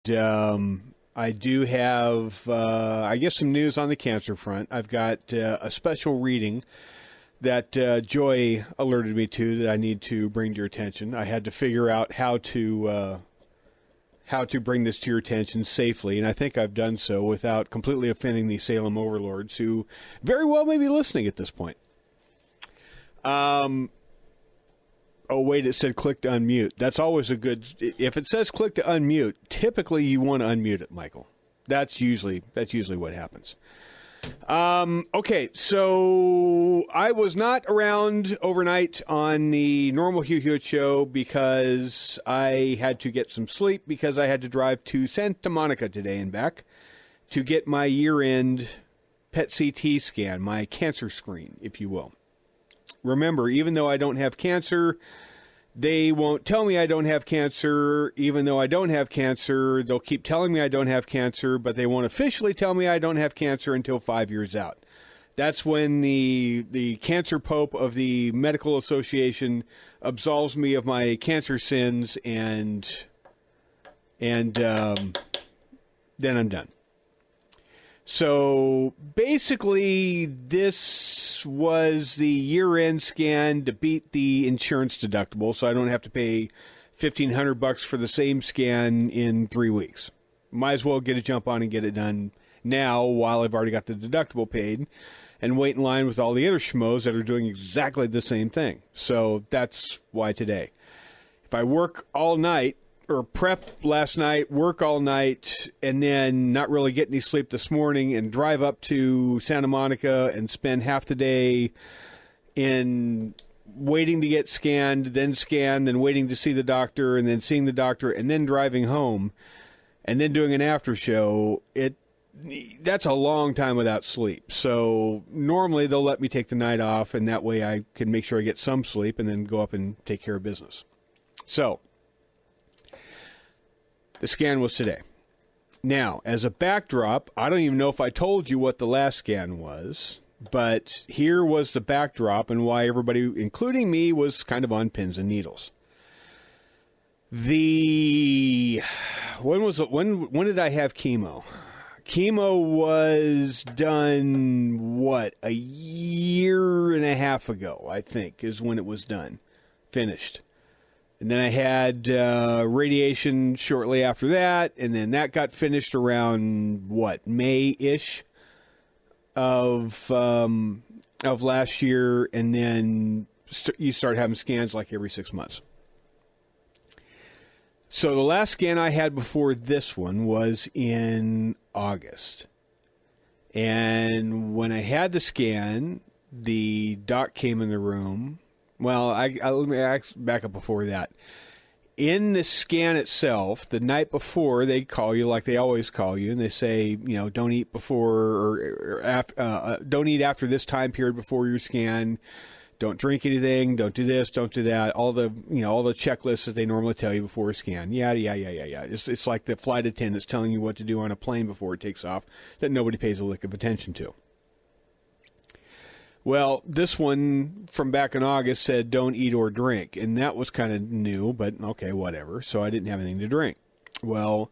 I do have, I guess, some news on the cancer front. I've got a special reading that Joy alerted me to that I need to bring to your attention. I had to figure out how to bring this to your attention safely, and I think I've done so without completely offending the Salem overlords, who very well may be listening at this point. Oh, wait, it said click to unmute. That's always a good... If it says click to unmute, typically you want to unmute it, Michael. That's usually what happens. Okay, so I was not around overnight on the normal Hugh Hewitt show because I had to get some sleep because I had to drive to Santa Monica today and back to get my year-end PET CT scan, my cancer screen, if you will. Remember, even though I don't have cancer, they won't tell me I don't have cancer. Even though I don't have cancer, they'll keep telling me I don't have cancer, but they won't officially tell me I don't have cancer until 5 years out. That's when the cancer pope of the medical association absolves me of my cancer sins, and then I'm done. So basically, this was the year-end scan to beat the insurance deductible, so I don't have to pay $1,500 for the same scan in 3 weeks. Might as well get a jump on and get it done now while I've already got the deductible paid, and wait in line with all the other schmoes that are doing exactly the same thing. So that's why today. If I work all night, or prep last night, work all night, and then not really get any sleep this morning, and drive up to Santa Monica and spend half the day in waiting to get scanned, then waiting to see the doctor, and then seeing the doctor, and then driving home, and then doing an after show, that's a long time without sleep. So normally they'll let me take the night off, and that way I can make sure I get some sleep and then go up and take care of business. So the scan was today. Now, as a backdrop, I don't even know if I told you what the last scan was, but here was the backdrop and why everybody, including me, was kind of on pins and needles. When did I have chemo? Chemo was done, a year and a half ago, I think, is when it was done, finished. And then I had radiation shortly after that, and then that got finished around, May-ish of last year, and then you start having scans like every 6 months. So the last scan I had before this one was in August. And when I had the scan, the doc came in the room. Well, let me back up before that. In the scan itself, the night before, they call you like they always call you, and they say, don't eat before don't eat after this time period before your scan. Don't drink anything. Don't do this. Don't do that. All the checklists that they normally tell you before a scan. Yeah. It's like the flight attendants telling you what to do on a plane before it takes off that nobody pays a lick of attention to. Well, this one from back in August said don't eat or drink, and that was kind of new, but okay, whatever. So I didn't have anything to drink. Well,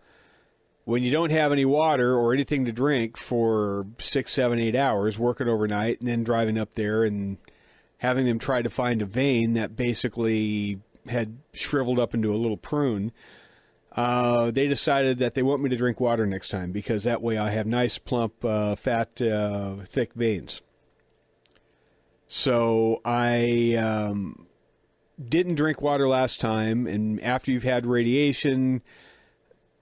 when you don't have any water or anything to drink for 6, 7, 8 hours, working overnight, and then driving up there and having them try to find a vein that basically had shriveled up into a little prune, they decided that they want me to drink water next time because that way I have nice, plump, fat, thick veins. So I didn't drink water last time, and after you've had radiation,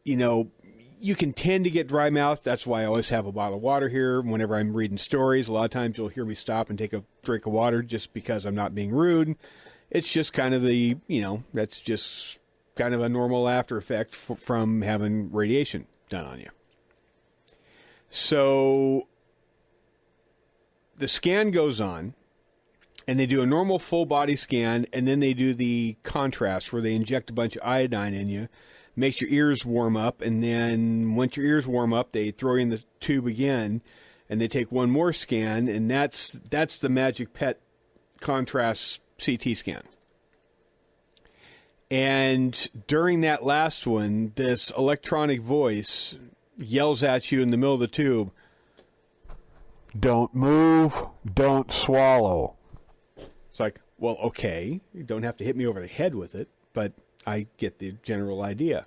you can tend to get dry mouth. That's why I always have a bottle of water here whenever I'm reading stories. A lot of times you'll hear me stop and take a drink of water just because I'm not being rude. It's just kind of that's just kind of a normal after effect from having radiation done on you. So the scan goes on. And they do a normal full body scan, and then they do the contrast where they inject a bunch of iodine in you, makes your ears warm up, and then once your ears warm up, they throw you in the tube again, and they take one more scan, and that's the magic PET contrast CT scan. And during that last one, this electronic voice yells at you in the middle of the tube, "Don't move, don't swallow." It's like, well, okay, you don't have to hit me over the head with it, but I get the general idea.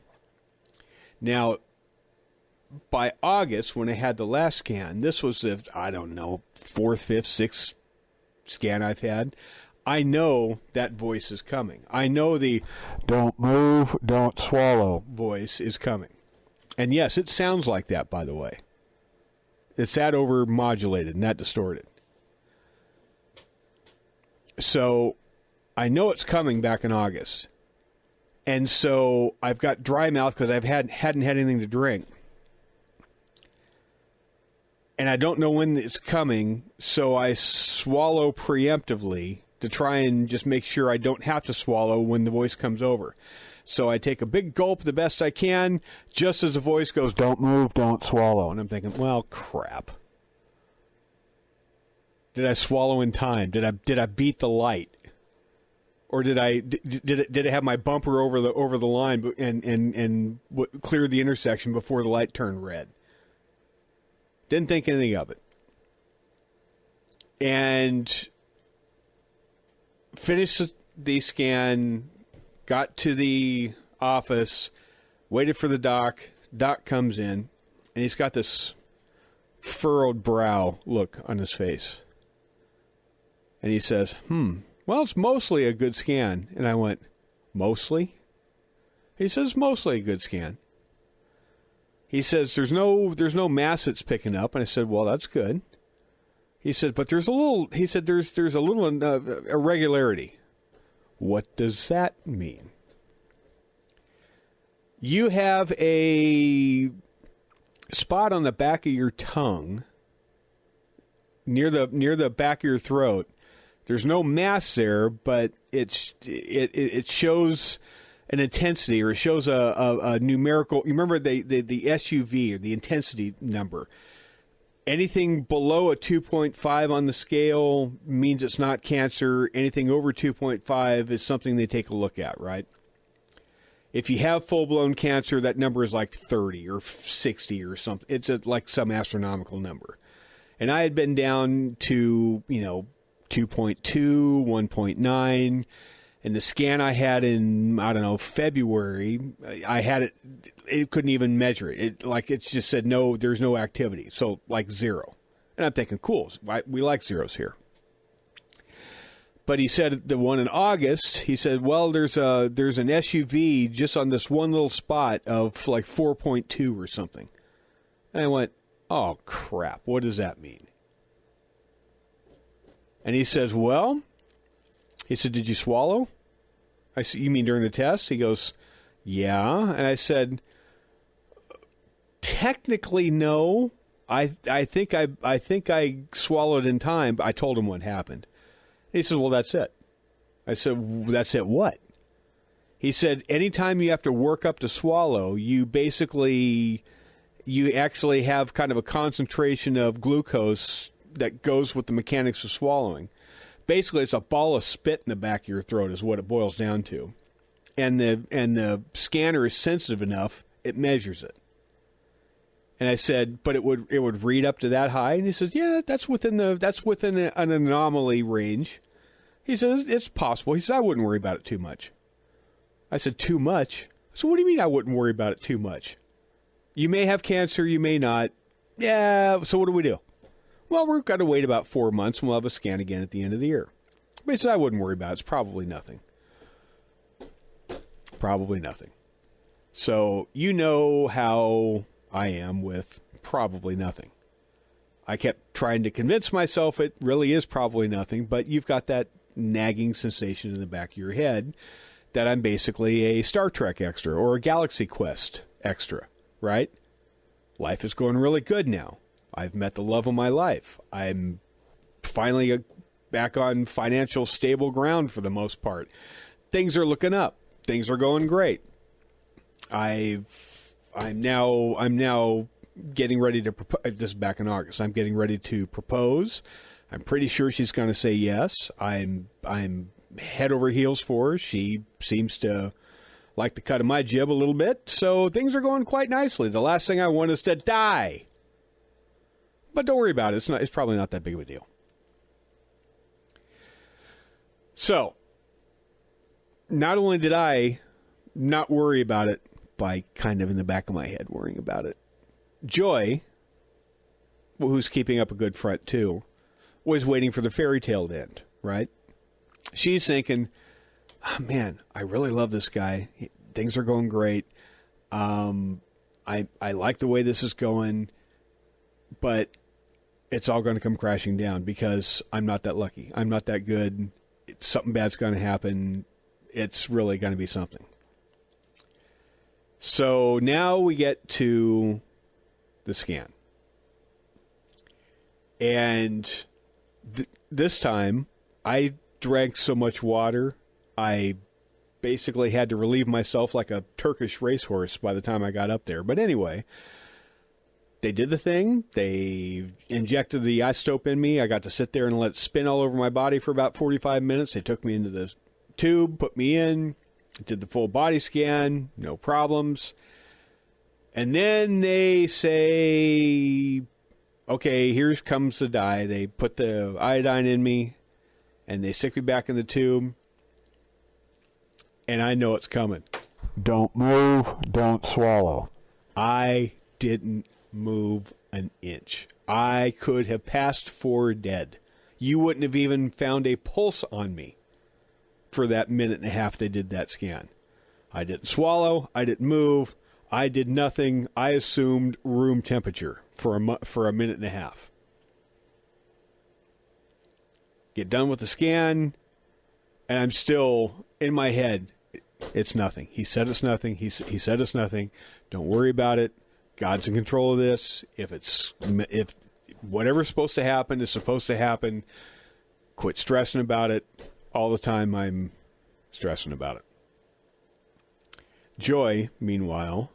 Now, by August, when I had the last scan, this was the, I don't know, 4th, 5th, 6th scan I've had. I know that voice is coming. I know the "don't move, don't swallow" voice is coming. And yes, it sounds like that, by the way. It's that over-modulated and that distorted. So I know it's coming back in August. And so I've got dry mouth because I hadn't had anything to drink. And I don't know when it's coming, so I swallow preemptively to try and just make sure I don't have to swallow when the voice comes over. So I take a big gulp the best I can, just as the voice goes, "Don't move, don't swallow." And I'm thinking, well, crap. Did I swallow in time? Did I beat the light? Or did I have my bumper over the line and clear the intersection before the light turned red? Didn't think anything of it. And finished the scan, got to the office, waited for the doc. Doc comes in, and he's got this furrowed brow look on his face. And he says, well, it's mostly a good scan. And I went, "Mostly?" He says, "Mostly a good scan." He says, there's no mass it's picking up. And I said, well, that's good. He said, but there's a little irregularity. What does that mean? You have a spot on the back of your tongue near the back of your throat. There's no mass there, but it shows an intensity, or it shows a numerical. You remember the SUV, or the intensity number. Anything below a 2.5 on the scale means it's not cancer. Anything over 2.5 is something they take a look at, right? If you have full-blown cancer, that number is like 30 or 60 or something. It's like some astronomical number. And I had been down to, 2.2, 1.9. And the scan I had in, February, I had it couldn't even measure it. It just said, no, there's no activity. So, 0. And I'm thinking, cool, we like zeros here. But he said the one in August, he said, well, there's an SUV just on this one little spot of 4.2 or something. And I went, oh, crap, what does that mean? And he says, did you swallow? I said, you mean during the test? He goes, yeah. And I said, technically, no. I think I swallowed in time, but I told him what happened. He says, well, that's it. I said, that's it what? He said, anytime you have to work up to swallow, you actually have kind of a concentration of glucose that goes with the mechanics of swallowing. Basically, it's a ball of spit in the back of your throat is what it boils down to. And the scanner is sensitive enough, it measures it. And I said, but it would read up to that high? And he says, yeah, that's within an anomaly range. He says, it's possible. He says, I wouldn't worry about it too much. I said, too much? So what do you mean I wouldn't worry about it too much? You may have cancer, you may not. Yeah, so what do we do? Well, we've got to wait about 4 months, and we'll have a scan again at the end of the year. But he said, I wouldn't worry about it. It's probably nothing. Probably nothing. So you know how I am with probably nothing. I kept trying to convince myself it really is probably nothing, but you've got that nagging sensation in the back of your head that I'm basically a Star Trek extra or a Galaxy Quest extra, right? Life is going really good now. I've met the love of my life. I'm finally back on financial stable ground for the most part. Things are looking up. Things are going great. I'm now getting ready to propose. This is back in August. I'm getting ready to propose. I'm pretty sure she's going to say yes. I'm head over heels for her. She seems to like the cut of my jib a little bit, so things are going quite nicely. The last thing I want is to die. But don't worry about it. It's probably not that big of a deal. So, not only did I not worry about it by kind of in the back of my head worrying about it, Joy, who's keeping up a good front too, was waiting for the fairy tale to end, right? She's thinking, oh, man, I really love this guy. Things are going great. I like the way this is going, but it's all going to come crashing down because I'm not that lucky. I'm not that good. Something bad's going to happen. It's really going to be something. So now we get to the scan. And this time, I drank so much water, I basically had to relieve myself like a Turkish racehorse by the time I got up there. But anyway, they did the thing. They injected the isotope in me. I got to sit there and let it spin all over my body for about 45 minutes. They took me into the tube, put me in, did the full body scan, no problems. And then they say, okay, here comes the dye. They put the iodine in me, and they stick me back in the tube. And I know it's coming. Don't move, don't swallow. I didn't move an inch. I could have passed for dead. You wouldn't have even found a pulse on me for that minute and a half they did that scan. I didn't swallow. I didn't move. I did nothing. I assumed room temperature for a minute and a half. Get done with the scan, and I'm still in my head. It's nothing. He said it's nothing. He said it's nothing. Don't worry about it. God's in control of this. If whatever's supposed to happen is supposed to happen, quit stressing about it. All the time I'm stressing about it. Joy, meanwhile,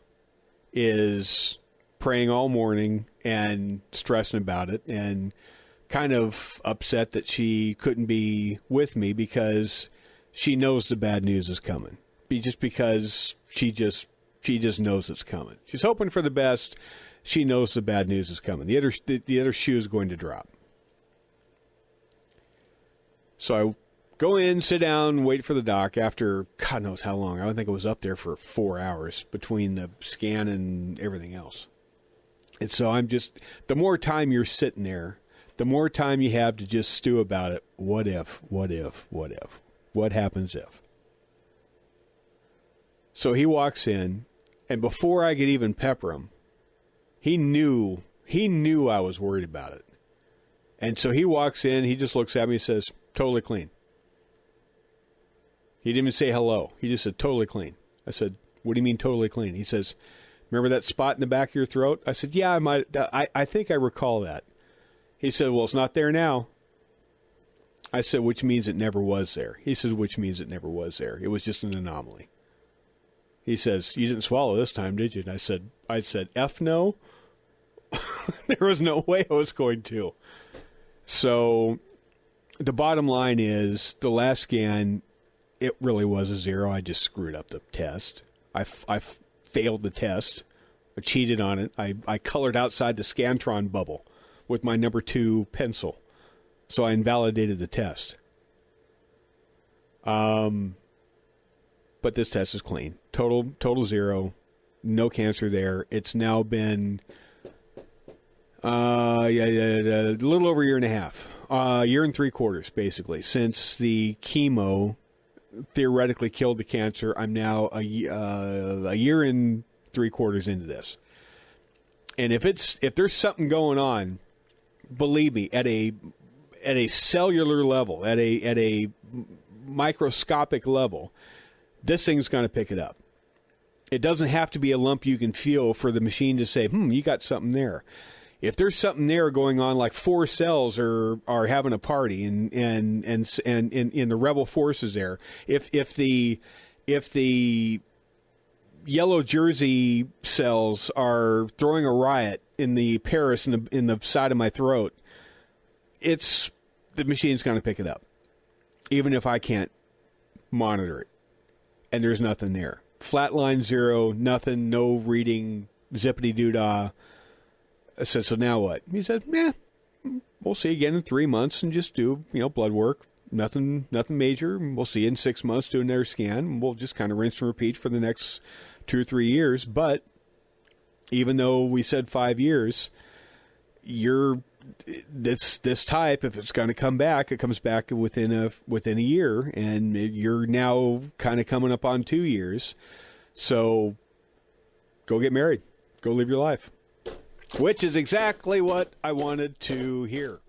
is praying all morning and stressing about it and kind of upset that she couldn't be with me because she knows the bad news is coming. Just because she just knows it's coming. She's hoping for the best. She knows the bad news is coming. The other shoe is going to drop. So I go in, sit down, wait for the doc after God knows how long. I don't think it was up there for 4 hours between the scan and everything else. And so the more time you're sitting there, the more time you have to just stew about it. What if? What happens if? So he walks in, and before I could even pepper him, he knew I was worried about it. And so he walks in, he just looks at me and says, totally clean. He didn't even say hello. He just said, totally clean. I said, what do you mean totally clean? He says, remember that spot in the back of your throat? I said, yeah, I think I recall that. He said, well, it's not there now. I said, which means it never was there. He says, which means it never was there. It was just an anomaly. He says, you didn't swallow this time, did you? And I said, F no. There was no way I was going to. So the bottom line is the last scan, it really was a 0. I just screwed up the test. I failed the test. I cheated on it. I colored outside the Scantron bubble with my number 2 pencil. So I invalidated the test. But this test is clean. Total 0. No cancer there. It's now been a little over a year and a half. Year and 3/4, basically, since the chemo theoretically killed the cancer. I'm now a year and 3/4 into this. And if there's something going on, believe me, at a cellular level, at a microscopic level, this thing's going to pick it up. It doesn't have to be a lump you can feel for the machine to say, you got something there. If there's something there going on, like 4 cells are having a party and the rebel forces there, if the yellow jersey cells are throwing a riot in the Paris in the side of my throat, the machine's going to pick it up, even if I can't monitor it. And there's nothing there. flatline 0, nothing, no reading, zippity doo-dah. I said, so now what? He said, we'll see you again in 3 months and just do, blood work. Nothing major. We'll see you in 6 months, do another scan. We'll just kind of rinse and repeat for the next 2 or 3 years. But even though we said 5 years, this type, if it's going to come back, it comes back within a year, and you're now kind of coming up on 2 years. So go get married. Go live your life. Which is exactly what I wanted to hear.